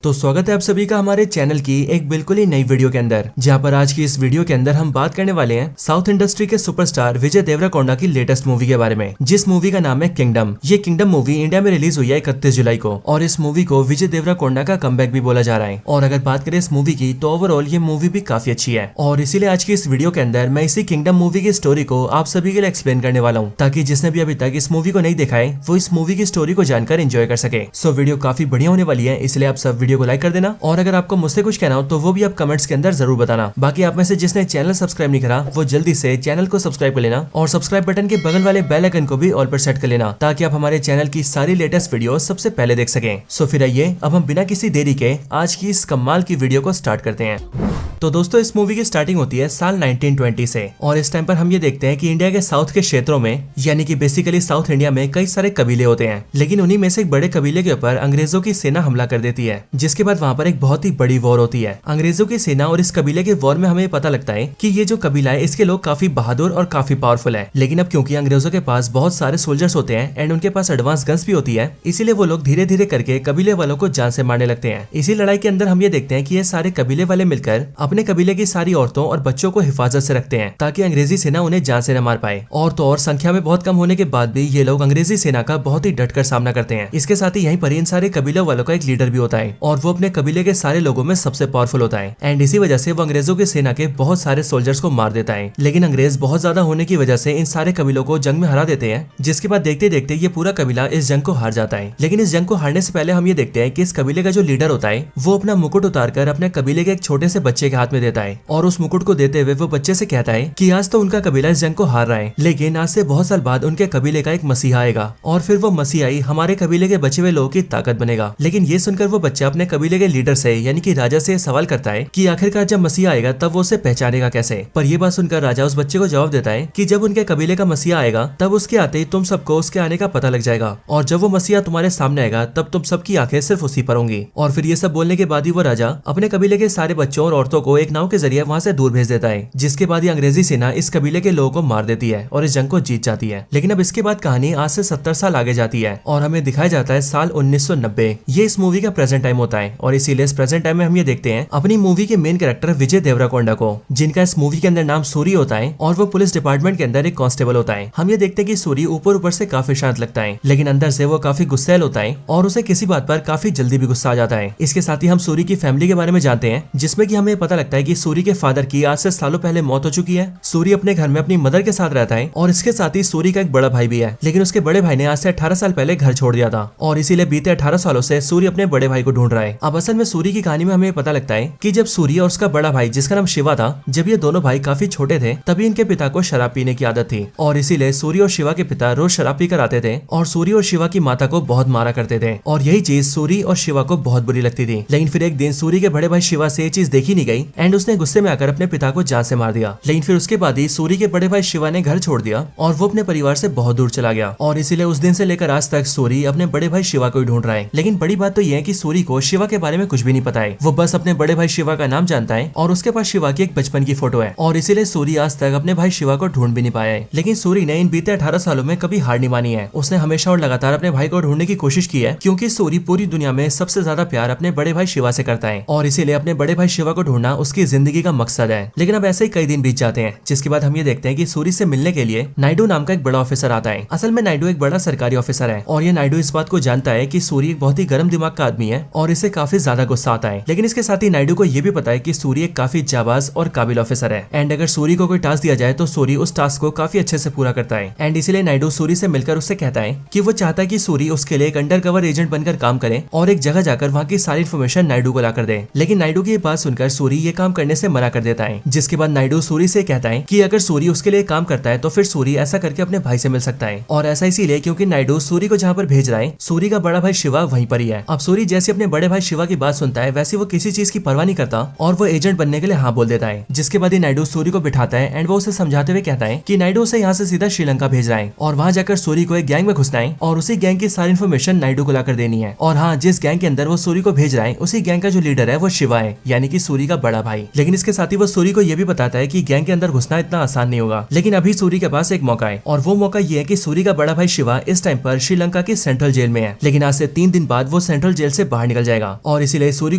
तो स्वागत है आप सभी का हमारे चैनल की एक बिल्कुल ही नई वीडियो के अंदर, जहां पर आज की इस वीडियो के अंदर हम बात करने वाले हैं साउथ इंडस्ट्री के सुपरस्टार विजय देवरकोंडा की लेटेस्ट मूवी के बारे में, जिस मूवी का नाम है किंगडम। ये किंगडम मूवी इंडिया में रिलीज हुई है 31 जुलाई को और इस मूवी को विजय देवरकोंडा का कमबैक भी बोला जा रहा है। और अगर बात करें इस मूवी की तो ओवरऑल ये मूवी भी काफी अच्छी है और इसीलिए आज की इस वीडियो के अंदर मैं इसी किंगडम मूवी की स्टोरी को आप सभी के लिए एक्सप्लेन करने वाला हूँ, ताकि जिसने भी अभी तक इस मूवी को नहीं देखा है वो इस मूवी की स्टोरी को जानकर एंजॉय कर सके। सो वीडियो काफी बढ़िया होने वाली है, इसलिए आप सब वीडियो को लाइक कर देना और अगर आपको मुझसे कुछ कहना हो तो वो भी आप कमेंट्स के अंदर जरूर बताना। बाकी आप में से जिसने चैनल सब्सक्राइब नहीं करा वो जल्दी से चैनल को सब्सक्राइब कर लेना और सब्सक्राइब बटन के बगल वाले बेल आइकन को भी ऑल पर सेट कर लेना, ताकि आप हमारे चैनल की सारी लेटेस्ट वीडियो सबसे पहले देख सकें। सो फिर आइए अब हम बिना किसी देरी के आज की इस कमाल की वीडियो को स्टार्ट करते हैं। तो दोस्तों इस मूवी की स्टार्टिंग होती है साल 1920 से और इस टाइम पर हम ये देखते हैं कि इंडिया के साउथ के क्षेत्रों में, यानी कि बेसिकली साउथ इंडिया में कई सारे कबीले होते हैं, लेकिन उन्हीं में से एक बड़े कबीले के ऊपर अंग्रेजों की सेना हमला कर देती है, जिसके बाद वहाँ पर एक बहुत ही बड़ी वॉर होती है अंग्रेजों की सेना और इस कबीले के वॉर में हमें पता लगता है कि ये जो कबीला है इसके लोग काफी बहादुर और काफी पावरफुल है। लेकिन अब क्योंकि अंग्रेजों के पास बहुत सारे सोल्जर्स होते हैं एंड उनके पास एडवांस गन्स भी होती है, इसीलिए वो लोग धीरे धीरे करके कबीले वालों को जान से मारने लगते हैं। इसी लड़ाई के अंदर हम ये देखते हैं कि ये सारे कबीले वाले मिलकर अपने कबीले की सारी औरतों और बच्चों को हिफाजत से रखते हैं, ताकि अंग्रेजी सेना उन्हें जान से न मार पाए। और तो और संख्या में बहुत कम होने के बाद भी ये लोग अंग्रेजी सेना का बहुत ही डटकर सामना करते हैं। इसके साथ ही यहीं पर इन सारे कबीलों वालों का एक लीडर भी होता है और वो अपने कबीले के सारे लोगों में सबसे पावरफुल होता है एंड इसी वजह से वो अंग्रेजों की सेना के बहुत सारे सोल्जर्स को मार देता है। लेकिन अंग्रेज बहुत ज्यादा होने की वजह से इन सारे कबीलों को जंग में हरा देते हैं, जिसके बाद देखते देखते ये पूरा कबीला इस जंग को हार जाता है। लेकिन इस जंग को हारने से पहले हम ये देखते हैं कि इस कबीले का जो लीडर होता है वो अपना मुकुट उतारकर अपने कबीले के एक छोटे से बच्चे के हाथ में देता है और उस मुकुट को देते हुए वो बच्चे से कहता है कि आज तो उनका कबीला इस जंग को हार रहा है, लेकिन आज से बहुत साल बाद उनके कबीले का एक मसीहा आएगा और फिर वो मसीहाई हमारे कबीले के बचे हुए लोगों की ताकत बनेगा। लेकिन ये सुनकर वो बच्चा अपने कबीले के लीडर से यानी कि राजा से सवाल करता है कि आखिरकार जब मसीहा आएगा तब वो उसे पहचानेगा कैसे। पर ये बात सुनकर राजा उस बच्चे को जवाब देता है कि जब उनके कबीले का मसीहा आएगा तब उसके आते ही तुम सबको उसके आने का पता लग जाएगा और जब वो मसीहा तुम्हारे सामने आएगा तब तुम सबकी आंखें सिर्फ उसी पर होंगी। और फिर ये सब बोलने के बाद ही वो राजा अपने कबीले के सारे बच्चों और औरतों को एक नाव के जरिए वहाँ से दूर भेज देता है, जिसके बाद ही अंग्रेजी सेना इस कबीले के लोगों को मार देती है और इस जंग को जीत जाती है। लेकिन अब इसके बाद कहानी आज से 70 साल आगे जाती है और हमें दिखाया जाता है साल 1990। ये इस मूवी का प्रेजेंट टाइम होता है और इसीलिए इस प्रेजेंट टाइम में हम ये देखते हैं अपनी मूवी के मेन कैरेक्टर विजय देवरकोंडा को, जिनका इस मूवी के अंदर नाम सूरी होता है और वो पुलिस डिपार्टमेंट के अंदर एक कांस्टेबल होता है। हम ये देखते हैं कि सूरी ऊपर से काफी शांत लगता है, लेकिन अंदर से वो काफी गुस्सैल होता है और उसे किसी बात पर काफी जल्दी भी गुस्सा आ जाता है। इसके साथ ही हम सूरी की फैमिली के बारे में जानते हैं, जिसमें कि हमें पता लगता है कि सूरी के फादर की आज से सालों पहले मौत हो चुकी है। सूरी अपने घर में अपनी मदर के साथ रहता है और इसके साथ ही सूरी का एक बड़ा भाई भी है, लेकिन उसके बड़े भाई ने आज से 18 साल पहले घर छोड़ दिया था और इसीलिए बीते 18 सालों से सूरी अपने बड़े भाई को ढूंढ रहा है। अब असल में सूरी की कहानी में हमें पता लगता है कि जब सूरी और उसका बड़ा भाई जिसका नाम शिवा था, जब ये दोनों भाई काफी छोटे थे तभी इनके पिता को शराब पीने की आदत थी और इसीलिए सूरी और शिवा के पिता रोज शराब पीकर आते थे और सूरी और शिवा की माता को बहुत मारा करते थे और यही चीज सूरी और शिवा को बहुत बुरी लगती थी। लेकिन फिर एक दिन सूरी के बड़े भाई शिवा से ये चीज देखी नहीं गई एंड उसने गुस्से में आकर अपने पिता को जान से मार दिया। लेकिन फिर उसके बाद ही सूरी के बड़े भाई शिवा ने घर छोड़ दिया और वो अपने परिवार से बहुत दूर चला गया और इसीलिए उस दिन से लेकर आज तक सूरी अपने बड़े भाई शिवा को ही ढूंढ रहा है। लेकिन बड़ी बात तो ये है कि सूरी को शिवा के बारे में कुछ भी नहीं पता है, वो बस अपने बड़े भाई शिवा का नाम जानता है और उसके पास शिवा की एक बचपन की फोटो है और इसीलिए सूरी आज तक अपने भाई शिवा को ढूंढ भी नहीं पाया है। लेकिन सूरी ने इन बीते 18 सालों में कभी हार नहीं मानी है, उसने हमेशा और लगातार अपने भाई को ढूंढने की कोशिश की है, क्योंकि सूरी पूरी दुनिया में सबसे ज्यादा प्यार अपने बड़े भाई शिवा से करता है और इसीलिए अपने बड़े भाई शिवा को ढूंढना उसकी जिंदगी का मकसद है। लेकिन अब ऐसे ही कई दिन बीत जाते हैं, जिसके बाद हम ये देखते हैं कि सूरी से मिलने के लिए नायडू नाम का एक बड़ा ऑफिसर आता है। असल में नायडू एक बड़ा सरकारी ऑफिसर है और ये नायडू इस बात को जानता है कि सूरी एक बहुत ही गर्म दिमाग का आदमी है और इसे काफी ज्यादा गुस्सा आता है। लेकिन इसके साथ ही नायडू को ये भी पता है कि सूरी एक काफी जाबाज और काबिल ऑफिसर है एंड अगर सूरी को कोई टास्क दिया जाए तो सूरी उस टास्क को काफी अच्छे से पूरा करता है एंड इसीलिए नायडू सूरी से मिलकर उससे कहता है कि वो चाहता है कि सूरी उसके लिए एक अंडरकवर एजेंट बनकर काम करे और एक जगह जाकर वहाँ की सारी इन्फॉर्मेशन नायडू को लाकर दे। लेकिन नायडू की ये बात सुनकर सूरी ये काम करने से मना कर देता है, जिसके बाद नायडू सूरी से कहता है कि अगर सूरी उसके लिए काम करता है तो फिर सूरी ऐसा करके अपने भाई से मिल सकता है और ऐसा इसीलिए क्योंकि नायडू सूरी को जहाँ पर भेज रहा है सूरी का बड़ा भाई शिवा वहीं पर ही है। अब सूरी जैसे अपने बड़े भाई शिवा की बात सुनता है वैसे वो किसी चीज की परवाह नहीं करता और वो एजेंट बनने के लिए हाँ बोल देता है, जिसके बाद ही नायडू सूरी को बिठाता है एंड वो उसे समझाते हुए कहता है कि नायडू उसे यहाँ से सीधा श्रीलंका भेज रहा है और वहाँ जाकर सूरी को एक गैंग में घुसना है और उसी गैंग की सारी इन्फॉर्मेशन नायडू को लाकर देनी है। और हाँ, जिस गैंग के अंदर वो सूरी को भेज रहा है उसी गैंग का जो लीडर है वो शिवा है, यानी कि सूरी का बड़ा भाई। लेकिन इसके साथ ही वो सूरी को ये भी बताता है कि गैंग के अंदर घुसना इतना आसान नहीं होगा। लेकिन अभी सूरी के पास एक मौका है और वो मौका ये है कि सूरी का बड़ा भाई शिवा इस टाइम पर श्रीलंका की सेंट्रल जेल में है। लेकिन आज से 3 दिन बाद वो सेंट्रल जेल से बाहर निकल जाएगा और इसीलिए सूरी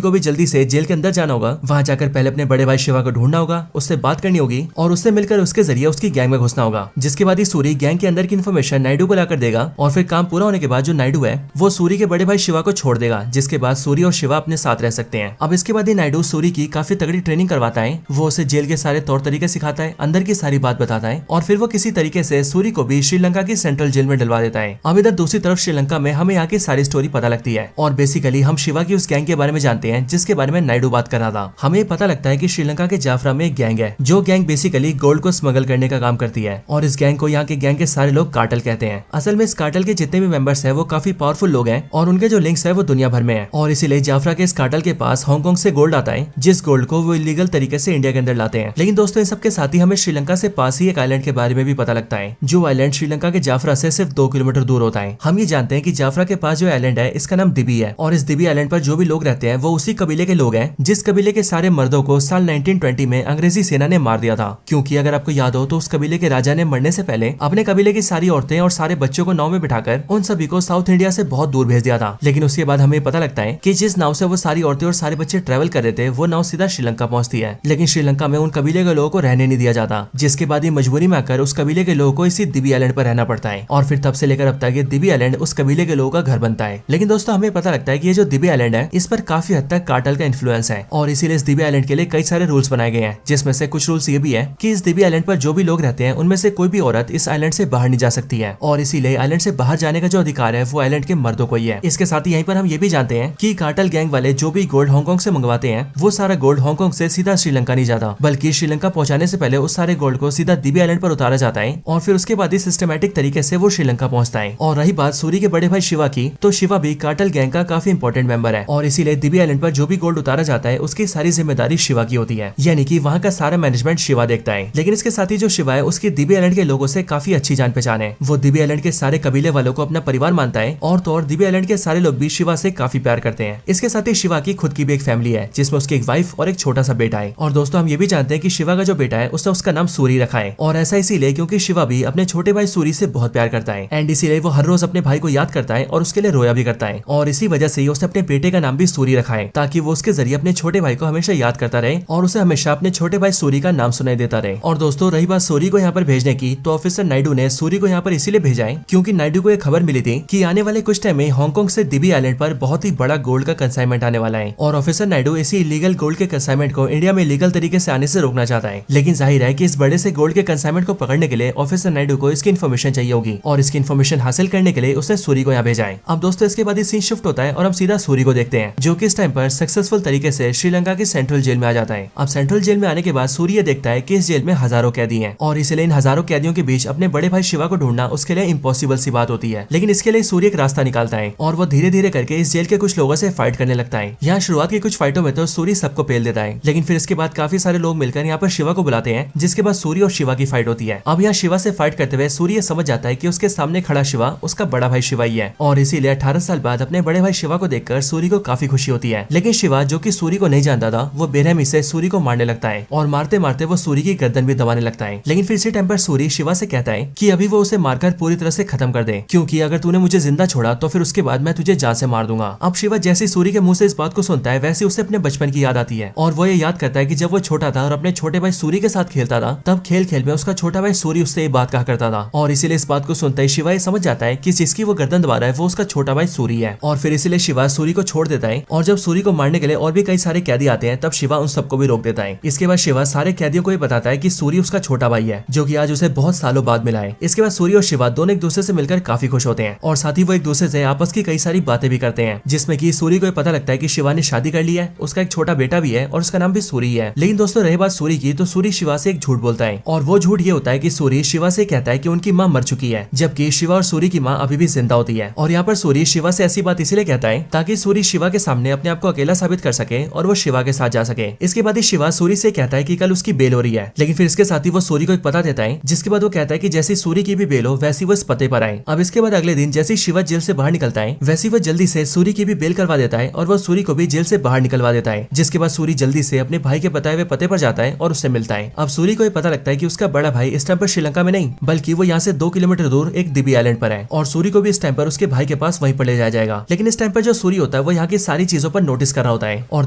को भी जल्दी से जेल के अंदर जाना होगा। वहां जाकर पहले अपने बड़े भाई शिवा को ढूंढना होगा, उससे बात करनी होगी और उससे मिलकर उसके जरिए उसकी गैंग में घुसना होगा। जिसके बाद ही सूरी गैंग के अंदर की इन्फॉर्मेशन नायडू को लाकर देगा और फिर काम पूरा होने के बाद जो नायडू है वो सूरी के बड़े भाई शिवा को छोड़ देगा, जिसके बाद सूरी और शिवा अपने साथ रह सकते हैं। अब इसके बाद ही नायडू सूरी की काफी तगड़ी ट्रेनिंग करवाता है। वो उसे जेल के सारे तौर तरीके सिखाता है, अंदर की सारी बात बताता है और फिर वो किसी तरीके से सूरी को भी श्रीलंका की सेंट्रल जेल में डलवा देता है। अब इधर दूसरी तरफ श्रीलंका में हमें यहाँ की सारी स्टोरी पता लगती है और बेसिकली हम शिवा की उस गैंग के बारे में जानते हैं जिसके बारे में नायडू बात कर रहा था। हमें पता लगता है कि श्रीलंका के जाफरा में एक गैंग है जो गैंग बेसिकली गोल्ड को स्मगल करने का काम करती है और इस गैंग को यहाँ के गैंग के सारे लोग कार्टेल कहते हैं। असल में इस कार्टेल के जितने भी मेंबर्स हैं वो काफी पावरफुल लोग हैं और उनके जो लिंक्स है वो दुनिया भर में है और इसीलिए जाफरा के इस कार्टेल के पास हांगकांग से गोल्ड आता है, जिस गोल्ड को वो इलीगल तरीके से इंडिया के अंदर लाते हैं। लेकिन दोस्तों इन सबके साथ ही हमें श्रीलंका से पास ही एक आइलैंड के बारे में भी पता लगता है, जो आइलैंड श्रीलंका के जाफरा से सिर्फ 2 किलोमीटर दूर होता है। हम ये जानते हैं कि जाफरा के पास जो आइलैंड है इसका नाम दिबी है और इस दिबी आइलैंड पर जो भी लोग रहते हैं वो उसी कबीले के लोग हैं जिस कबीले के सारे मर्दों को साल 1920 में अंग्रेजी सेना ने मार दिया था। क्योंकि अगर आपको याद हो तो उस कबीले के राजा ने मरने से पहले अपने कबीले की सारी औरतें और सारे बच्चों को नाव में बिठाकर उन सभी को साउथ इंडिया से बहुत दूर भेज दिया था। लेकिन उसके बाद हमें पता लगता है कि जिस नाव से वो सारी औरतें और सारे बच्चे ट्रेवल कर रहे थे वो नाव सीधा श्रीलंका पहुंचती है। लेकिन श्रीलंका में उन कबीले के लोगों को रहने नहीं दिया जाता, जिसके बाद ये मजबूरी में आकर उस कबीले के लोगों को इसी दिबी आइलैंड पर रहना पड़ता है और फिर तब से लेकर अब तक ये दिबी आइलैंड उस कबीले के लोगों का घर बनता है। लेकिन दोस्तों हमें पता लगता है कि ये जो दिबी आइलैंड है इस पर काफी हद तक कार्टेल का इन्फ्लुएंस है और इसीलिए इस दिबी आइलैंड के लिए कई सारे रूल्स बनाए गए हैं, जिसमें से कुछ रूल्स ये भी है कि इस दिबी आइलैंड पर जो भी लोग रहते हैं उनमें से कोई भी औरत इस आइलैंड से बाहर नहीं जा सकती है और इसीलिए आइलैंड से बाहर जाने का जो अधिकार है वो आइलैंड के मर्दों को ही है। इसके साथ ही यहीं पर हम ये भी जानते हैं कि कार्टेल गैंग वाले जो भी गोल्ड हांगकांग से मंगवाते हैं वो सारा गोल्ड हांगकांग से सीधा श्रीलंका नहीं जाता, बल्कि श्रीलंका पहुंचाने से पहले उस सारे गोल्ड को सीधा दिबी आइलैंड पर उतारा जाता है और फिर उसके बाद ही सिस्टमैटिक तरीके से वो श्रीलंका पहुंचता है। और रही बात सूरी के बड़े भाई शिवा की, तो शिवा भी कार्टेल गैंग का काफी इंपॉर्टेंट मेंबर है और इसीलिए दिबी आइलैंड पर जो भी गोल्ड उतारा जाता है उसकी सारी जिम्मेदारी शिवा की होती है, यानी कि वहाँ का सारा मैनेजमेंट शिवा देखता है। लेकिन इसके साथ ही जो शिवा है उसकी दिबी आइलैंड के लोगों से काफी अच्छी जान पहचान है। वो दिबी आइलैंड के सारे कबीले वालों को अपना परिवार मानता है और तो और दिबी आइलैंड के सारे लोग भी शिवा से काफी प्यार करते हैं। इसके साथ ही शिवा की खुद की भी एक फैमिली है जिसमें उसकी एक वाइफ और एक छोटा सा बेटा है। और दोस्तों हम ये भी जानते हैं कि शिवा का जो बेटा है उसने उसका नाम सूरी रखा है और ऐसा इसीलिए क्योंकि शिवा भी अपने छोटे भाई सूरी से बहुत प्यार करता है एंड इसीलिए वो हर रोज अपने भाई को याद करता है और उसके लिए रोया भी करता है और इसी वजह से उसने अपने बेटे का नाम भी सूरी रखा है ताकि वो उसके जरिए अपने छोटे भाई को हमेशा याद करता रहे और उसे हमेशा अपने छोटे भाई सूरी का नाम सुनाई देता रहे। और दोस्तों रही बात सूरी को यहाँ पर भेजने की, तो ऑफिसर नायडू ने सूरी को यहाँ पर इसीलिए भेजा है क्योंकि नायडू को एक खबर मिली थी कि आने वाले कुछ टाइम में हांगकांग से दिबी आइलैंड पर बहुत ही बड़ा गोल्ड का कंसाइनमेंट आने वाला है और ऑफिसर नायडू इसी इलीगल गोल्ड के कंसाइनमेंट को इंडिया में लीगल तरीके से आने से रोकना चाहता है। लेकिन जाहिर है कि इस बड़े से गोल्ड के कंसाइनमेंट को पकड़ने के लिए ऑफिसर नायडू को इसकी इन्फॉर्मेशन चाहिए होगी और इसकी इन्फॉर्मेशन हासिल करने के लिए उसने सूरी को यहाँ भेजा है। अब दोस्तों इसके बाद सीन शिफ्ट होता है और हम सीधा सूरी को देखते हैं जो कि इस टाइम पर सक्सेसफुल तरीके से श्रीलंका की सेंट्रल जेल में आ जाता है। अब सेंट्रल जेल में आने के बाद सूरी ये देखता है कि इस जेल में हजारों कैदी हैं और इसलिए इन हजारों कैदियों के बीच अपने बड़े भाई शिवा को ढूंढना उसके लिए इम्पॉसिबल सी बात होती है। लेकिन इसके लिए सूरी एक रास्ता निकालता है और वो धीरे धीरे करके इस जेल के कुछ लोगों से फाइट करने लगता है। यहाँ शुरुआत की कुछ फाइटों में तो सूरी सबको पेल देता है, लेकिन फिर इसके बाद काफी सारे लोग मिलकर यहाँ पर शिवा को बुलाते हैं, जिसके बाद सूरी और शिवा की फाइट होती है। अब यहाँ शिवा से फाइट करते हुए सूरी ये समझ जाता है कि उसके सामने खड़ा शिवा उसका बड़ा भाई शिवा ही है और इसीलिए 18 साल बाद अपने बड़े भाई शिवा को देखकर सूरी को काफी खुशी होती है। लेकिन शिवा जो कि सूरी को नहीं जानता था वो बेरहमी से सूरी को मारने लगता है और मारते मारते वो सूरी की गर्दन भी दबाने लगता है। लेकिन फिर इसी टाइम पर सूरी शिवा से कहता है कि अभी वो उसे मारकर पूरी तरह से खत्म कर दे, क्योंकि अगर तूने मुझे जिंदा छोड़ा तो फिर उसके बाद मैं तुझे जान से मार दूंगा। अब शिवा जैसे सूरी के मुंह से इस बात को सुनता है वैसे उसे अपने बचपन की याद आती है और वो ये याद करता है कि जब वो छोटा था और अपने छोटे भाई सूरी के साथ खेलता था तब खेल खेल में उसका छोटा भाई सूरी उससे ये बात कहा करता था और इसीलिए इस बात को सुनते ही शिवा ये समझ जाता है कि जिसकी वो गर्दन दबा रहा है वो उसका छोटा भाई सूरी है और फिर इसीलिए शिवा सूरी को छोड़ देता है। और जब सूरी को मारने के लिए और भी कई सारे कैदी आते हैं तब शिवा उन सबको भी रोक देता है। इसके बाद शिवा सारे कैदियों को ये बताता है कि सूरी उसका छोटा भाई है जो कि आज उसे बहुत सालों बाद मिला है। इसके बाद सूरी और शिवा दोनों एक दूसरे से मिलकर काफी खुश होते हैं और साथ ही वो एक दूसरे से आपस की कई सारी बातें भी करते हैं, जिसमें कि सूरी को पता लगता है कि शिवा ने शादी कर ली है, उसका एक छोटा बेटा भी है और उसका नाम भी सूरी है। लेकिन दोस्तों रही बात सूरी की, तो सूरी शिवा से एक झूठ बोलता है और वो झूठ ये होता है कि सूरी शिवा से कहता है कि उनकी माँ मर चुकी है, जबकि शिवा और सूरी की माँ अभी भी जिंदा होती है। और यहाँ पर सूरी शिवा से ऐसी बात इसलिए कहता है ताकि सूरी शिवा के सामने अपने आप को अकेला साबित कर सके और वो शिवा के साथ जा सके। इसके बाद ही शिवा सूरी से कहता है कि कल उसकी बेल हो रही है, लेकिन फिर इसके साथ ही वो सूरी को एक पता देता है, जिसके बाद वो कहता है कि जैसी सूरी की भी बेल हो वैसी वो इस पते पर आए। अब इसके बाद अगले दिन जैसे शिवा जेल से बाहर निकलता है वैसी वो जल्दी से सूरी की भी बेल करवा देता है और वो सूरी को भी जेल से बाहर निकलवा देता है। जिसके बाद सूरी जल्दी से अपने भाई के बताए हुए पते पर जाता है और उससे मिलता है। अब सूरी को ये पता लगता है कि उसका बड़ा भाई इस टाइम पर श्रीलंका में नहीं बल्कि वो यहाँ से 2 किलोमीटर दूर एक दिबी आइलैंड पर है और सूरी को भी इस टाइम पर उसके भाई के पास वहीं पर ले जाया जाएगा। लेकिन इस टाइम पर जो सूरी होता है वो यहाँ की सारी चीजों पर नोटिस कर रहा होता है और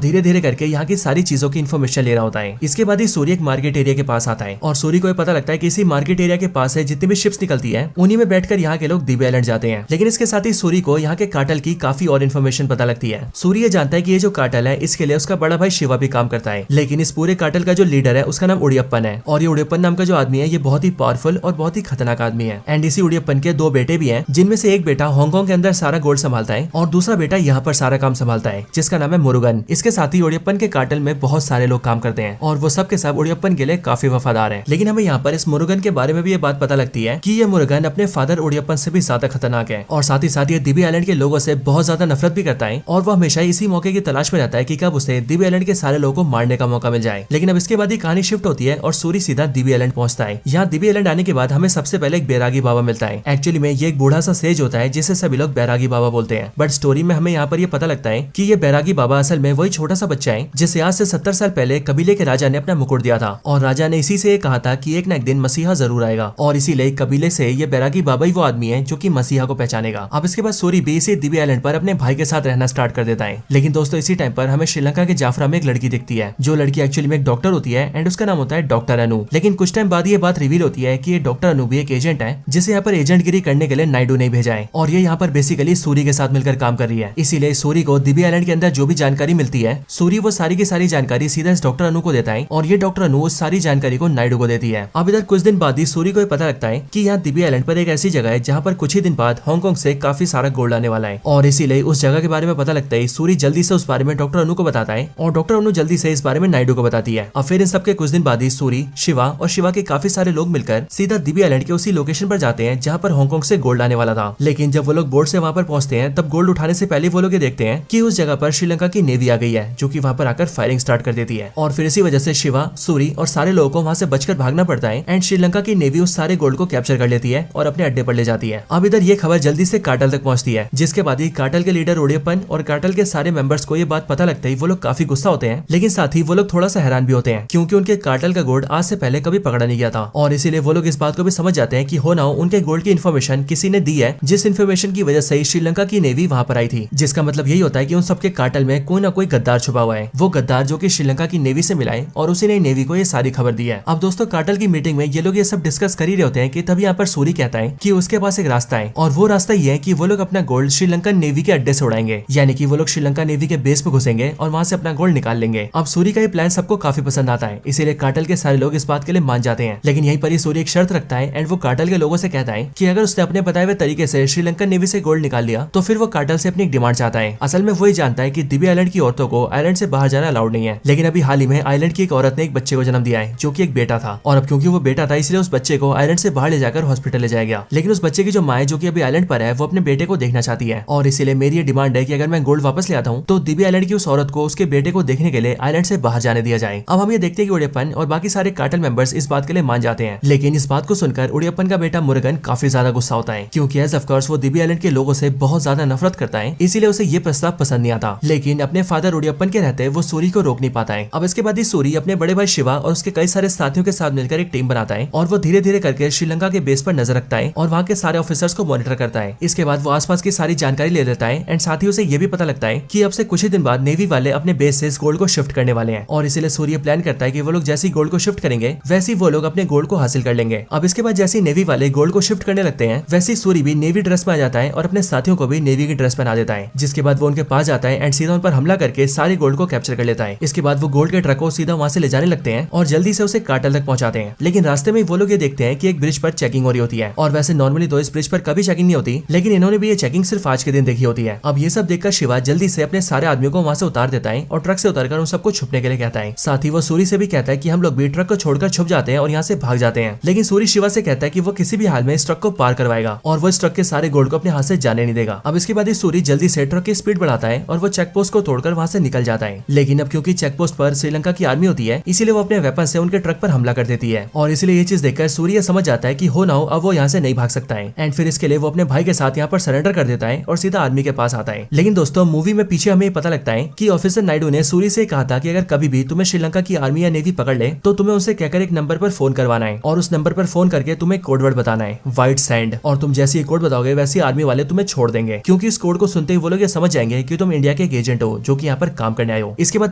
धीरे धीरे करके यहाँ की सारी चीजों की इन्फॉर्मेशन ले रहा होता है। इसके बाद ही सूरी एक मार्केट एरिया के पास आता है और सूरी को ये पता लगता है कि इसी मार्केट एरिया के पास है जितनी भी शिप्स निकलती है उन्हीं में बैठकर यहाँ के लोग दिबी आइलैंड जाते हैं। लेकिन इसके साथ ही सूरी को यहाँ के कार्टेल की काफी और इन्फॉर्मेशन पता लगती है। सूरी ये जानता है कि ये जो कार्टेल है इसके लिए उसका बड़ा भाई शिवा भी काम करता है। लेकिन इस पूरे कार्टेल का जो लीडर है उसका नाम उड़ियप्पन है और ये उड़ियप्पन नाम का जो आदमी है ये बहुत ही पावरफुल और बहुत ही खतरनाक आदमी है। एंड इसी उड़ियप्पन के 2 बेटे भी हैं जिनमें से एक बेटा हांगकांग के अंदर सारा गोल्ड संभालता है और दूसरा बेटा यहाँ पर सारा काम संभालता है जिसका नाम है मुरुगन। इसके साथ ही उड़ियप्पन के कार्टेल में बहुत सारे लोग काम करते हैं और वो सब के सब उड़ियप्पन के लिए काफी वफादार है। लेकिन हमें यहाँ पर इस मुरुगन के बारे में भी ये बात पता लगती है कि ये मुरुगन अपने फादर उड़ियप्पन से भी ज्यादा खतरनाक है और साथ ही साथ ये दिबी आइलैंड के लोगों से बहुत ज्यादा नफरत भी करता है और वो हमेशा इसी मौके की तलाश में रहता है कि कब उसे दिबी आइलैंड के सारे लोगों को मारने का मौका मिल जाए। लेकिन अब इसके बाद ही कहानी शिफ्ट होती है और सूरी सीधा दिबी आइलैंड पहुंचता है। यहाँ दिबी आइलैंड आने के बाद हमें सबसे पहले एक बैरागी बाबा मिलता है। एक्चुअली में ये एक बूढ़ा सा सेज होता है जिसे सभी लोग बैरागी बाबा बोलते हैं, बट स्टोरी में हमें यहाँ पर ये पता लगता है कि ये बैरागी बाबा असल में वही छोटा सा बच्चा है जिसे आज से 70 साल पहले कबीले के राजा ने अपना मुकुट दिया था और राजा ने इसी से ये कहा था कि एक न एक दिन मसीहा जरूर आएगा और इसीलिए कबीले से ये बैरागी बाबा ही वो आदमी है जो कि मसीहा को पहचानेगा। अब इसके बाद सूरी भी इसी दिबी आइलैंड पर अपने भाई के साथ रहना स्टार्ट कर देता है। लेकिन दोस्तों इसी टाइम पर हमें श्रीलंका के जाफरा में एक लड़की दिखती है जो लड़की एक्चुअली में एक डॉक्टर होती है एंड उसका नाम होता है डॉक्टर अनु। लेकिन कुछ टाइम बाद ये बात रिवील होती है कि ये डॉक्टर अनु भी एक एजेंट है जिसे यहाँ पर एजेंटगिरी करने के लिए नायडू ने भेजा है और ये यहाँ पर बेसिकली सूरी के साथ मिलकर काम कर रही है। इसीलिए सूरी को दिबी आइलैंड के अंदर जो भी जानकारी मिलती है सूरी वो सारी की सारी जानकारी सीधा इस डॉक्टर अनु को देता है और ये डॉक्टर अनु उस सारी जानकारी को नायडू को देती है। अब इधर कुछ दिन बाद ही सूरी को पता लगता है कि यहाँ दिबी आइलैंड पर एक ऐसी जगह है जहाँ पर कुछ ही दिन बाद हांगकांग से काफी सारा गोल्ड आने वाला है और इसीलिए उस जगह के बारे में पता लगता है सूरी जल्दी से उस बारे में डॉक्टर अनु को बताता है और डॉक्टर अनु जल्दी से इस बारे में नायडू को बताती है। अब फिर इन सबके कुछ दिन बाद ही सूरी, शिवा और शिवा के काफी सारे लोग मिलकर सीधा दिबी आइलैंड के उसी लोकेशन पर जाते हैं जहाँ पर हांगकांग से गोल्ड आने वाला था। लेकिन जब वो लोग बोट से वहाँ पर पहुंचते हैं तब गोल्ड उठाने से पहले वो लोग ये देखते हैं कि उस जगह पर श्रीलंका की नेवी आ गई है जो कि वहाँ पर आकर फायरिंग स्टार्ट कर देती है और फिर इसी वजह से शिवा, सूरी और सारे लोगों को वहाँ से बचकर भागना पड़ता है एंड श्रीलंका की नेवी उस सारे गोल्ड को कैप्चर कर लेती है और अपने अड्डे पर ले जाती है। अब इधर ये खबर जल्दी से कार्टेल तक पहुंचती है जिसके बाद ही कार्टेल के लीडर उड़ियप्पन और कार्टेल के सारे मेंबर्स को ये बात पता लगता है वो लोग काफी गुस्सा होते हैं। लेकिन साथ ही वो लोग थोड़ा सा हैरान भी होते हैं क्योंकि उनके कार्टेल का गोल्ड आज से पहले कभी पकड़ा नहीं गया था और इसीलिए वो लोग इस बात को भी समझ जाते हैं कि हो ना हो उनके गोल्ड की इन्फॉर्मेशन किसी ने दी है जिस इन्फॉर्मेशन की वजह से श्रीलंका की नेवी वहाँ पर आई थी। जिसका मतलब यही होता है कि उन सबके कार्टेल में कोई ना कोई गद्दार छुपा हुआ है, वो गद्दार जो कि श्रीलंका की नेवी से मिला है और उसी ने नेवी को ये सारी खबर दी है। अब दोस्तों कार्टेल की मीटिंग में ये लोग ये सब डिस्कस कर ही रहे होते हैं कि तभी यहाँ पर सूरी कहता है कि उसके पास एक रास्ता है और वो रास्ता ये है कि वो लोग अपना गोल्ड श्रीलंकन नेवी के अड्डे से उड़ाएंगे, यानी कि वो लोग श्रीलंका नेवी के बेस पे घुसेंगे और वहाँ से अपना गोल्ड निकाल लेंगे। अब सूरी का ये प्लान सबको काफी पसंद आता है इसीलिए कार्टेल के सारे लोग इस बात के लिए मान जाते हैं। लेकिन यहीं पर ही सूरी एक शर्त रखता है एंड वो कार्टेल के लोगों से कहता है कि अगर उसने अपने बताए हुए तरीके से श्रीलंकन नेवी से गोल्ड निकाल लिया तो फिर वो कार्टेल से अपनी डिमांड चाहता है। असल में वही जानता है कि दिबी आइलैंड की औरतों को आइलैंड से बाहर जाना अलाउड नहीं है। लेकिन अभी हाल ही में आइलैंड की एक औरत ने एक बच्चे को जन्म दिया है जो कि एक बेटा था और अब क्योंकि वो बेटा था इसलिए उस बच्चे को आइलैंड से बाहर ले जाकर हॉस्पिटल ले जाया गया। लेकिन उस बच्चे की जो माँ है जो कि अभी आइलैंड पर है वो अपने बेटे को देखना चाहती है और इसीलिए मेरी ये डिमांड है कि अगर मैं गोल्ड वापस ले आता हूँ तो दिबी आइलैंड की उस औरत को उसके बेटे को देखने के लिए आइलैंड से बाहर जाने दिया जाए। अब हम ये देखते हैं कि उड़ियप्पन और बाकी सारे कार्टेल मेंबर्स इस बात के लिए मान जाते हैं। लेकिन इस बात को सुनकर उड़ियप्पन का बेटा मुरुगन काफी ज्यादा गुस्सा होता है क्योंकि एज ऑफ कोर्स वो दिबी आइलैंड के लोगों से बहुत ज्यादा नफरत करता है, इसीलिए उसे ये प्रस्ताव पसंद नहीं आता। लेकिन अपने फादर उड़ियप्पन के रहते वो सूरी को रोक नहीं पाता है। अब इसके बाद ही सूरी अपने बड़े भाई शिवा और उसके कई सारे साथियों के साथ मिलकर एक टीम बनाता है और वो धीरे धीरे करके श्रीलंका के बेस पर नजर रखता है और वहाँ के सारे ऑफिसर्स को मॉनिटर करता है। इसके बाद वो आसपास की सारी जानकारी ले लेता है एंड साथ ही उसे ये भी पता लगता है कि अब से कुछ ही दिन बाद नेवी वाले अपने बेस से इस गोल्ड को शिफ्ट करने वाले हैं और इसीलिए सूर्य प्लान करता है कि वो लोग जैसे ही गोल्ड को शिफ्ट करेंगे वैसे ही वो लोग अपने गोल्ड को हासिल कर लेंगे। अब इसके बाद जैसे ही नेवी वाले गोल्ड को शिफ्ट करने लगते हैं वैसे ही सूर्य भी नेवी ड्रेस में आ जाता है और अपने साथियों को भी नेवी की ड्रेस पहना देता है। जिसके बाद वो उनके पास जाता है एंड सीधा उन पर हमला करके सारे गोल्ड को कैप्चर कर लेता है। इसके बाद वो गोल्ड के ट्रक को सीधा वहाँ से ले जाने लगते हैं और जल्दी से उसे कार्टेल तक पहुंचाते हैं। लेकिन रास्ते में वो लोग ये देखते हैं कि एक ब्रिज पर चेकिंग हो रही होती है और वैसे नॉर्मली तो इस ब्रिज पर कभी चेकिंग नहीं होती, लेकिन इन्होंने भी ये चेकिंग सिर्फ आज के दिन देखी होती है। अब ये सब देखकर शिवा जल्दी से अपने सारे आदमियों को वहाँ से उतार देता है और ट्रक से उतारकर उन सबको छुपने के लिए कहता है। साथ ही वो सूरी से भी कहता है कि हम लोग भी ट्रक को छोड़कर छुप जाते हैं और यहाँ से भाग जाते हैं। लेकिन सूरी शिवा से कहता है कि वो किसी भी हाल में इस ट्रक को पार करवाएगा और वो इस ट्रक के सारे गोल्ड को अपने हाथ से जाने नहीं देगा। अब इसके बाद ही सूरी जल्दी से ट्रक की स्पीड बढ़ाता है और वो चेक पोस्ट को तोड़कर वहाँ से निकल जाता है। लेकिन अब क्योंकि चेक पोस्ट पर श्रीलंका की आर्मी होती है इसीलिए वो अपने वेपन से उनके ट्रक पर हमला कर देती है और इसलिए ये चीज देखकर सूर्य समझ जाता है कि हो ना हो अब वो यहाँ से नहीं भाग सकता है एंड फिर इसके लिए वो अपने भाई के साथ यहाँ पर सरेंडर कर देता है और सीधा आर्मी के पास आता है। लेकिन दोस्तों मूवी में पीछे हमें पता लगता है कि ऑफिसर नायडू ने सूरी से उनसे कहा था कि अगर कभी भी तुम्हें श्रीलंका की आर्मी या नेवी पकड़ ले तो तुम्हें उनसे कहकर एक नंबर पर फोन करवाना है और उस नंबर पर फोन करके तुम्हें कोड वर्ड बताना है, व्हाइट सैंड। और तुम जैसे ये कोड बताओगे वैसे आर्मी वाले तुम्हें छोड़ देंगे, क्योंकि इस कोड को सुनते ही वो लोग ये समझ जाएंगे कि तुम इंडिया के एक एजेंट हो जो कि यहाँ पर काम करने आए हो। इसके बाद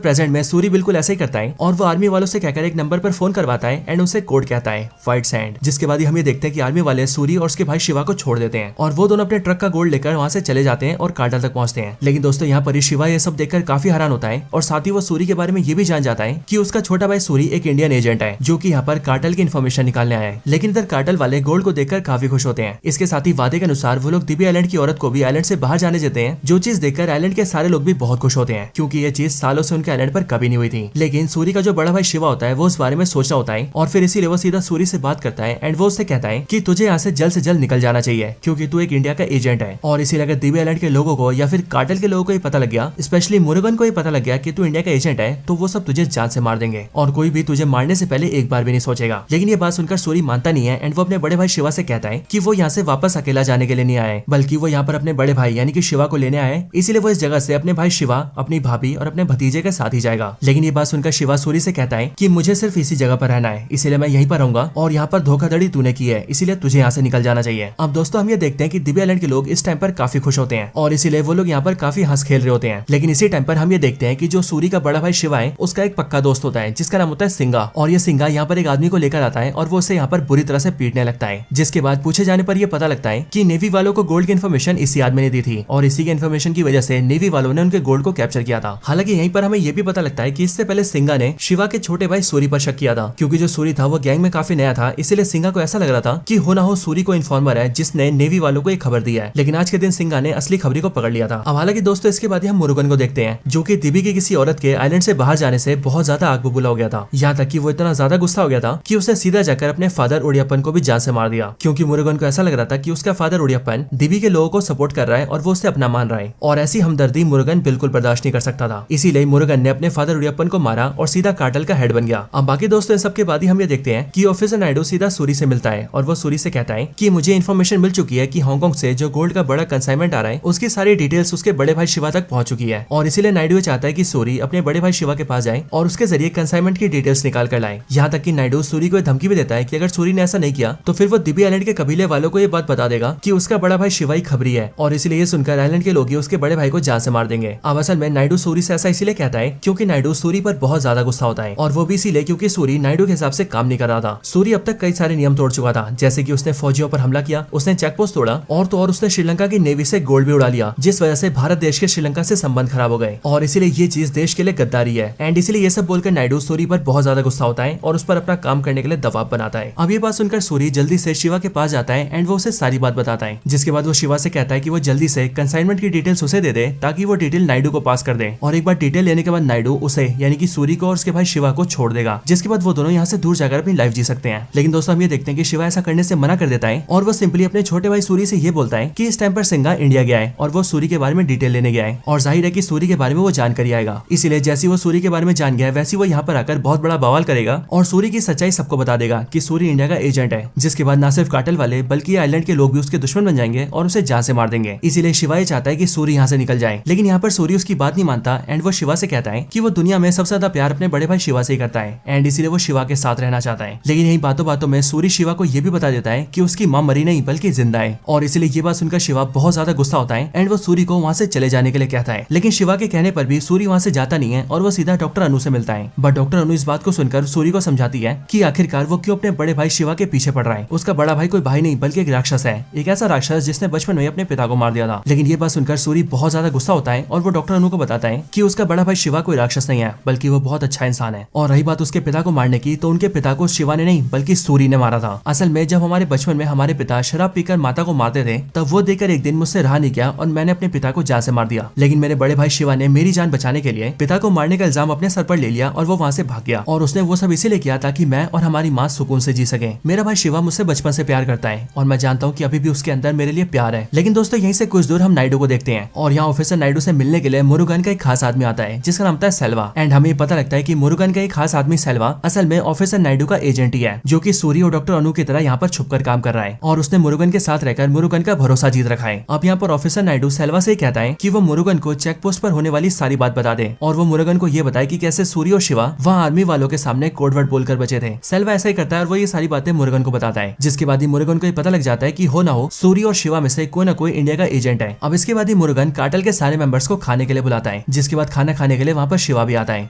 प्रेजेंट में सूरी बिल्कुल ऐसा ही करता है और वो आर्मी वालों से कहकर एक नंबर पर फोन करवाता है एंड उनसे कोड कहता है, व्हाइट सैंड। जिसके बाद हम ये देखते हैं कि आर्मी वाले सूरी और उसके भाई शिवा को छोड़ देते हैं और वो दोनों अपने ट्रक का गोल्ड लेकर वहाँ से चले जाते हैं और कार्टल तक पहुंचते हैं। लेकिन दोस्तों यहाँ पर शिवा ये सब देखकर काफी हैरान होता है और साथ ही वो सूरी के बारे में ये भी जान जाता है कि उसका छोटा भाई सूरी एक इंडियन एजेंट है जो कि यहाँ पर कार्टल की इन्फॉर्मेशन निकालने आया है। लेकिन इधर कार्टल वाले गोल्ड को देखकर काफी खुश होते हैं। इसके साथ ही वादे के अनुसार वो लोग दिबी आइलैंड की औरत को भी आइलैंड से बाहर जाने देते हैं, जो चीज देखकर आइलैंड के सारे लोग भी बहुत खुश होते हैं क्योंकि ये चीज सालों से उनके आइलैंड पर कभी नहीं हुई थी। लेकिन सूरी का जो बड़ा भाई शिवा होता है वो उस बारे में सोच रहा होता है और फिर इसीलिए वो सीधा सूरी से बात करता है एंड वो उससे कहता है कि तुझे यहाँ से जल्द निकल जाना चाहिए क्योंकि तू एक इंडिया का एजेंट है। और इसीलिए अगर दिबी आइलैंड के लोगों को या फिर कार्टल के लोगों को ये पता लग गया, स्पेशली मुरुगन को ये पता लग गया कि तू इंडिया का एजेंट है, तो वो सब तुझे जान से मार देंगे और कोई भी तुझे मारने से पहले एक बार भी नहीं सोचेगा। लेकिन ये बात सुनकर सूरी मानता नहीं है एंड वो अपने बड़े भाई शिवा से कहता है कि वो यहाँ से वापस अकेला जाने के लिए नहीं आए, बल्कि वो यहाँ पर अपने बड़े भाई यानी कि शिवा को लेने आए। इसीलिए वो इस जगह से अपने भाई शिवा, अपनी भाभी और अपने भतीजे के साथ ही जाएगा। लेकिन ये बात सुनकर शिवा सूरी से कहता है कि मुझे सिर्फ इसी जगह पर रहना है, इसीलिए मैं यहीं पर रहूंगा और यहाँ पर धोखाधड़ी तूने की है, इसीलिए तुझे यहाँ से निकल जाना चाहिए। अब दोस्तों हम ये देखते हैं कि दिबी आइलैंड के लोग इस टाइम पर काफी खुश होते हैं और इसीलिए वो लोग यहाँ पर काफी हंस खेल रहे होते हैं। लेकिन इसी टाइम पर हम ये देखते हैं कि जो सूरी का बड़ा भाई शिवा है उसका एक पक्का दोस्त होता है जिसका नाम होता है सिंगा। और ये सिंगा यहाँ पर एक आदमी को लेकर आता है और वो उसे यहाँ पर बुरी तरह से पीटने लगता है। जिसके बाद पूछे जाने पर यह पता लगता है कि नेवी वालों को गोल्ड की इन्फॉर्मेशन इसी आदमी ने दी थी और इसी की इन्फॉर्मेशन की वजह से नेवी वालों ने उनके गोल्ड को कैप्चर किया था। हालांकि यहीं पर हमें यह भी पता लगता है कि इससे पहले सिंगा ने शिवा के छोटे भाई सूरी पर शक किया था, क्योंकि जो सूरी था वो गैंग में काफी नया था। इसीलिए सिंगा को ऐसा लग रहा था कि हो ना हो सूरी को इन्फॉर्मर है जिसने नेवी वालों को एक खबर दी है। लेकिन आज के दिन सिंगा ने असली खबरी को पकड़ लिया था। अब हालांकि दोस्तों इसके बाद हम मुरुगन को देखते हैं जो कि दिबी की किसी औरत के आइलैंड से बाहर जाने से बहुत ज्यादा आग बबूला हो गया था। यहाँ तक कि वो इतना ज्यादा गुस्सा हो गया था कि उसने सीधा जाकर अपने फादर उड़ियप्पन को भी जान से मार दिया, क्योंकि मुरुगन को ऐसा लग रहा था कि उसका फादर उड़ियप्पन दिबी के लोगों को सपोर्ट कर रहा है और वो उसे अपना मान रहा है और ऐसी हमदर्दी मुरुगन बिल्कुल बर्दाश्त नहीं कर सकता था। इसीलिए मुरुगन ने अपने फादर उड़ियप्पन को मारा और सीधा कार्टल का हेड बन गया। अब बाकी दोस्तों इन सब के बाद ही हम ये देखते हैं कि ऑफिसर नायडू सीधा सूरी से मिलता है और वो सूरी से कहता है कि मुझे इन्फॉर्मेशन मिल चुकी है कि हांगकांग से जो गोल्ड का बड़ा कंसाइनमेंट आ रहा है उसकी सारी डिटेल्स उसके बड़े भाई शिवा तक पहुंच चुकी है और इसीलिए नायडू चाहता है कि सूरी अपने बड़े भाई शिवा के पास जाए और उसके जरिए कंसाइनमेंट की डिटेल्स निकाल कर लाए। यहाँ तक कि नायडू सूरी को धमकी भी देता है कि अगर सूरी ने ऐसा नहीं किया तो फिर वो दिबी आइलैंड के कबीले वालों को ये बात बता देगा कि उसका बड़ा भाई शिवा ही खबरी है और इसलिए ये सुनकर आइलैंड के लोग ही उसके बड़े भाई को जान से मार देंगे। अब असल में नायडू सूरी से ऐसा इसीलिए कहता है क्योंकि नायडू सूरी पर बहुत ज्यादा गुस्सा होता है और वो भी इसीलिए क्योंकि सूरी नायडू के हिसाब से काम नहीं कर रहा था। सूरी अब तक कई सारे नियम तोड़ चुका था, जैसे कि उसने फौजियों पर हमला किया, उसने चेक पोस्ट तोड़ा और तो और उसने श्रीलंका की नेवी से गोल्ड भी उड़ा लिया, जिस वजह से भारत देश के श्रीलंका से संबंध खराब हो गए और इसीलिए ये चीज देश के लिए गद्दारी है। एंड इसीलिए ये सब बोलकर नायडू सूरी पर बहुत ज्यादा गुस्सा होता है और उस पर अपना काम करने के लिए दबाव बनाता है। अब ये बात सुनकर सूरी जल्दी से शिवा के पास जाता है एंड वो उसे सारी बात बताता है, जिसके बाद वो शिवा से कहता है कि वो जल्दी से कंसाइनमेंट की डिटेल्स उसे दे दे ताकि वो डिटेल नायडू को पास कर दे और एक बार डिटेल लेने के बाद नायडू उसे यानी कि सूरी को और उसके भाई शिवा को छोड़ देगा, जिसके बाद वो दोनों यहाँ से दूर जाकर अपनी लाइफ जी सकते हैं। लेकिन दोस्तों हम ये देखते हैं कि शिवा ऐसा करने से मना कर देता है और वो सिंपली अपने छोटे भाई सूरी से ये बोलता है कि इस टाइम पर सिंगा इंडिया गया है और वो सूरी के बारे में डिटेल लेने गया है और जाहिर है कि सूरी के बारे में वो जानकारी आएगा। इसीलिए जैसे वो सूरी के बारे में जान गया है वैसे वो यहाँ पर आकर बहुत बड़ा बवाल करेगा और सूरी की सच्चाई सबको बता देगा कि सूरी इंडिया का एजेंट है, जिसके बाद न सिर्फ कार्टेल वाले बल्कि आइलैंड के लोग भी उसके दुश्मन बन जाएंगे और उसे जान से मार देंगे। इसीलिए शिवा ये चाहता है कि सूरी यहाँ से निकल जाए, लेकिन यहाँ पर सूरी उसकी बात नहीं मानता एंड वो शिवा से कहता है कि वो दुनिया में सबसे ज्यादा प्यार अपने बड़े भाई शिवा से ही करता है एंड इसीलिए वो शिवा के साथ रहना चाहता है। लेकिन यही बातों बातों में सूरी शिवा को ये भी बता देता है कि उसकी माँ मरी नहीं बल्कि जिंदा है और इसीलिए ये बात सुनकर शिवा बहुत ज्यादा गुस्सा होता है एंड वो सूरी को वहाँ से चले जाने के लिए कहता है। लेकिन शिवा के कहने पर भी सूरी वहाँ से जाता नहीं है और वो सीधा डॉक्टर अनु से मिलता है। बट डॉक्टर अनु इस बात को सुनकर सूरी को समझाती है कि आखिरकार वो क्यों अपने बड़े भाई शिवा के पीछे पड़ रहा है। उसका बड़ा भाई कोई भाई नहीं बल्कि एक राक्षस है, एक ऐसा राक्षस जिसने बचपन में अपने पिता को मार दिया था। लेकिन ये बात सुनकर सूरी बहुत ज्यादा गुस्सा होता है और वो डॉक्टर अनु को बताता है कि उसका बड़ा भाई शिवा कोई राक्षस नहीं है बल्कि वो बहुत अच्छा इंसान है। और रही बात उसके पिता को मारने की, तो उनके पिता को शिवा ने नहीं बल्कि सूरी ने मारा था। असल में जब हमारे बचपन में हमारे पिता शराब पीकर माता को मारते थे तब वो देखकर एक दिन मुझसे रहा नहीं गया और मैंने अपने पिता को जान से मार दिया। लेकिन मेरे बड़े भाई शिवा ने मेरी जान बचाने के लिए पिता को मारने का इल्जाम अपने सर पर ले लिया और वो वहाँ से भाग गया और उसने वो सब इसीलिए किया ताकि मैं और हमारी माँ सुकून से जी सके। मेरा भाई शिवा मुझसे बचपन से प्यार करता है और मैं जानता हूँ कि अभी भी उसके अंदर मेरे लिए प्यार है। लेकिन दोस्तों यहीं से कुछ दूर हम नायडू को देखते हैं और यहाँ ऑफिसर नायडू से मिलने के लिए मुरुगन का एक खास आदमी आता है जिसका नाम था सेल्वा। एंड हमें पता लगता है कि मुरुगन का एक खास आदमी सेल्वा असल में ऑफिसर नायडू का एजेंट ही है, जो कि सूरी और डॉक्टर अनु की तरह यहाँ पर छुपकर काम कर रहा है और उसने मुरुगन के साथ रहकर मुरुगन का भरोसा जीत रखा है। अब यहाँ पर ऑफिसर नायडू सेल्वा से कहता है कि वो मुरुगन को चेक पोस्ट पर होने वाली सारी बात बता दे और वो वो मुरुगन को ये बताए कि कैसे सूरी और शिवा वहाँ आर्मी वालों के सामने कोड वर्ड बोलकर बचे थे। सेल्वा ऐसा ही करता है और वो ये सारी बातें मुरुगन को बताता है, जिसके बाद ही मुरुगन को ये पता लग जाता है कि हो ना हो सूरी और शिवा में से कोई ना कोई इंडिया का एजेंट है। अब इसके बाद ही मुरुगन कार्टेल के सारे मेंबर्स को खाने के लिए बुलाता है, जिसके बाद खाना खाने के लिए वहाँ पर शिवा भी आता है।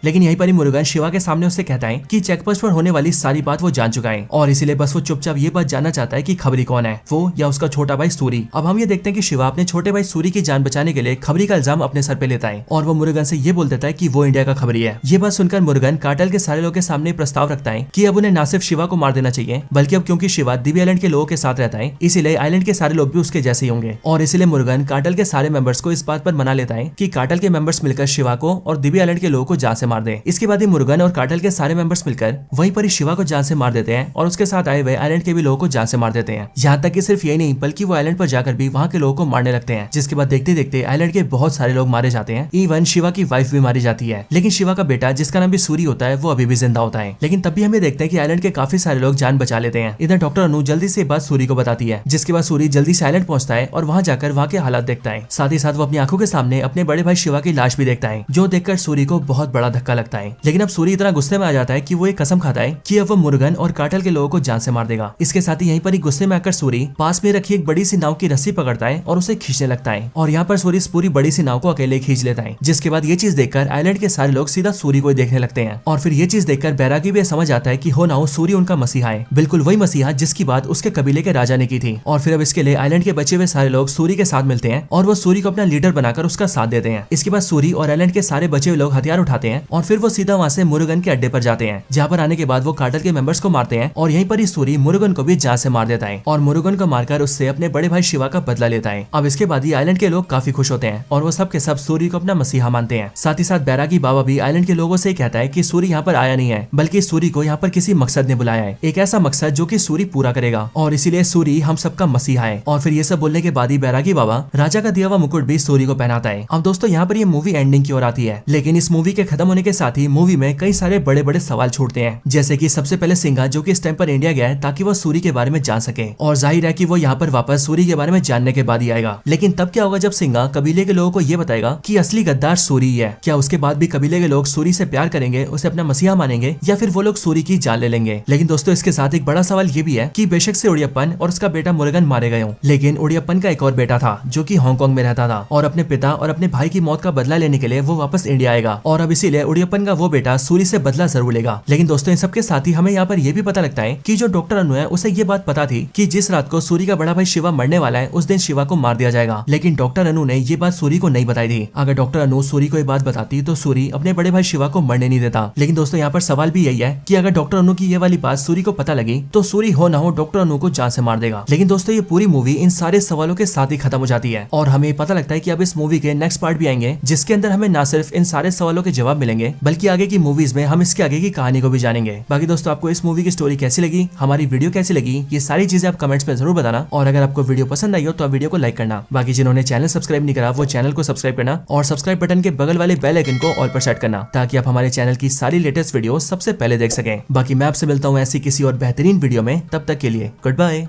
लेकिन यहीं पर ही मुरुगन शिवा के सामने उससे कहता है कि चेकपोस्ट पर होने वाली सारी बात वो जान चुका है और इसीलिए बस वो चुपचाप ये बात जानना चाहता है कि खबरी कौन है, वो या उसका छोटा भाई सूरी। अब हम ये देखते हैं कि शिवा अपने छोटे भाई सूरी की जान बचाने के लिए खबरी का इल्जाम अपने सर पे लेता है और वो मुरुगन से ये बोल देता है कि वो इंडिया का खबरी है। ये बात सुनकर मुरुगन कार्टेल के सारे लोगों के सामने प्रस्ताव रखता है कि अब उन्हें ना सिर्फ शिवा को मार देना चाहिए, बल्कि अब क्योंकि शिवा दिव्य आइलैंड के लोगों के साथ रहता है, इसीलिए आइलैंड के सारे लोग भी उसके जैसे ही होंगे। और इसीलिए मुरुगन कार्टेल के सारे मेंबर्स को इस बात पर मना लेता है कि कार्टेल के मेंबर्स मिलकर शिवा को और दिव्य आइलैंड के लोगों को जान से मार दे। इसके बाद ही मुरुगन और कार्टेल के सारे मेंबर्स मिलकर वहीं पर ही शिवा को जान से मार देते हैं और उसके साथ आए हुए आइलैंड के भी लोगों को जान से मार देते हैं। यहाँ तक कि सिर्फ यही नहीं बल्कि वो आइलैंड पर जाकर भी वहाँ के लोगों को मारने लगते हैं, जिसके बाद देखते देखते आइलैंड के बहुत सारे लोग मारे जाते हैं। इवन शिवा की वाइफ भी मारी जाती है, लेकिन शिवा का बेटा जिसका नाम भी सूरी होता है वो अभी भी जिंदा होता है। लेकिन तब भी हम देखते हैं कि आइलैंड के काफी सारे लोग जान बचा लेते हैं। इधर डॉक्टर अनु जल्दी से बात सूरी को बताती है, जिसके बाद सूरी जल्दी से आइलैंड पहुंचता है और वहां जाकर वहां के हालात देखता है। साथ ही साथ वो अपनी आंखों के सामने अपने बड़े भाई शिवा की लाश भी देखता है, जो देखकर सूरी को बहुत बड़ा धक्का लगता है। लेकिन अब सूरी इतना गुस्से में आ जाता है कि वो एक कसम खाता है कि अब वो मुरुगन और कार्टेल के लोगों को जान से मार देगा। इसके साथ ही यहीं पर ही गुस्से में आकर सूरी पास में रखी एक बड़ी सी नाव की रस्सी पकड़ता है और उसे खींचने लगता है और यहाँ पर सूरी पूरी बड़ी सी नाव को अकेले खींच लेता है। जिसके बाद ये चीज देखकर आइलैंड के सारे लोग सीधा सूरी को देखने लगते हैं और फिर ये चीज देखकर बैरागी भी समझ आता है कि हो ना हो सूरी उनका मसीहा है, बिल्कुल वही मसीहा जिसकी बात उसके कबीले के राजा ने की थी। और फिर अब इसके लिए आइलैंड के बचे हुए सारे लोग सूरी के साथ मिलते हैं और वो सूरी को अपना लीडर बनाकर उसका साथ देते हैं। इसके बाद सूरी और आइलैंड के सारे बचे हुए लोग हथियार उठाते हैं और फिर वो सीधा वहाँ से मुरुगन के अड्डे पर जाते हैं, जहाँ पर आने के बाद वो कार्टेल के मेंबर्स को मारते हैं और यहीं पर ही सूरी मुरुगन को भी जान से मार देता है और मुरुगन को मारकर उससे अपने बड़े भाई शिवा का बदला लेता है। अब इसके बाद ही आइलैंड के लोग काफी खुश होते हैं और वो सब के सब सूरी को अपना मसीहा मानते हैं। साथ ही साथ बैरागी बाबा भी आइलैंड के लोगों से कहता है कि सूरी यहाँ पर आया नहीं है, बल्कि सूरी को यहाँ पर किसी मकसद ने बुलाया है, एक ऐसा मकसद जो कि सूरी पूरा करेगा और इसीलिए सूरी हम सबका मसीहा है। और फिर ये सब बोलने के बाद ही बैरागी बाबा राजा का दिया हुआ मुकुट भी सूरी को पहनाता है। अब दोस्तों यहाँ पर ये मूवी एंडिंग की ओर आती है, लेकिन इस मूवी के खत्म होने के साथ ही मूवी में कई सारे बड़े बड़े सवाल छूटते हैं, जैसे कि सबसे पहले सिंघा जो कि इस टाइम पर इंडिया गया है ताकि वो सूरी के बारे में जान सके, और जाहिर है कि वो यहाँ पर वापस सूरी के बारे में जानने के बाद ही आएगा। लेकिन तब क्या होगा जब सिंघा कबीले के लोगों को ये बताएगा कि असली गद्दार सूरी ही है? क्या उसके बाद भी कबीले के लोग सूरी से प्यार करेंगे, उसे अपना मसीहा मानेंगे, या फिर वो लोग सूरी की जान ले लेंगे? लेकिन दोस्तों इसके साथ एक बड़ा सवाल ये भी है कि बेशक से उड़ियप्पन और उसका बेटा मुरुगन मारे गए हों, लेकिन उड़ियप्पन का एक और बेटा था जो कि हांगकांग में रहता था और अपने पिता और अपने भाई की मौत का बदला लेने के लिए वो वापस इंडिया आएगा और अब इसीलिए उड़ियप्पन का वो बेटा सूरी से बदला जरूर लेगा। लेकिन दोस्तों इन सबके साथ ही हमें यहाँ पर यह भी पता लगता है कि जो डॉक्टर अनु है उसे ये बात पता थी कि जिस रात को सूरी का बड़ा भाई शिवा मरने वाला है उस दिन शिवा को मार दिया जाएगा, लेकिन डॉक्टर अनु ने ये बात सूरी को नहीं बताई थी। अगर डॉक्टर अनु सूरी को ये बात बताती तो सूरी अपने बड़े भाई शिवा को मरने नहीं देता। लेकिन दोस्तों यहाँ पर सवाल भी यही है कि अगर डॉक्टर अनु की ये वाली बात सूरी को पता लगी तो सूरी हो ना हो डॉक्टर अनु को जान से मार देगा। लेकिन दोस्तों ये पूरी मूवी इन सारे सवालों के साथ ही खत्म हो जाती है और हमें पता लगता है कि अब इस मूवी के नेक्स्ट पार्ट भी आएंगे, जिसके अंदर हमें ना सिर्फ इन सारे सवालों के जवाब मिलेंगे बल्कि आगे की मूवीज में हम इसके आगे की कहानी को भी जानेंगे। बाकी दोस्तों आपको इस मूवी की स्टोरी कैसी लगी, हमारी वीडियो कैसी लगी, ये सारी चीजें आप कमेंट्स में जरूर बताना और अगर आपको वीडियो पसंद आई हो तो आप वीडियो को लाइक करना। बाकी जिन्होंने चैनल सब्सक्राइब नहीं करा वो चैनल को सब्सक्राइब करना और सब्सक्राइब बटन के बगल वाले बेल आइकन को ऑल पर सेट करना ताकि आप हमारे चैनल की सारी लेटेस्ट वीडियो सबसे पहले देख सकें। बाकी मैं आपसे मिलता हूँ ऐसी किसी और बेहतरीन वीडियो में, तब तक के लिए गुड बाय।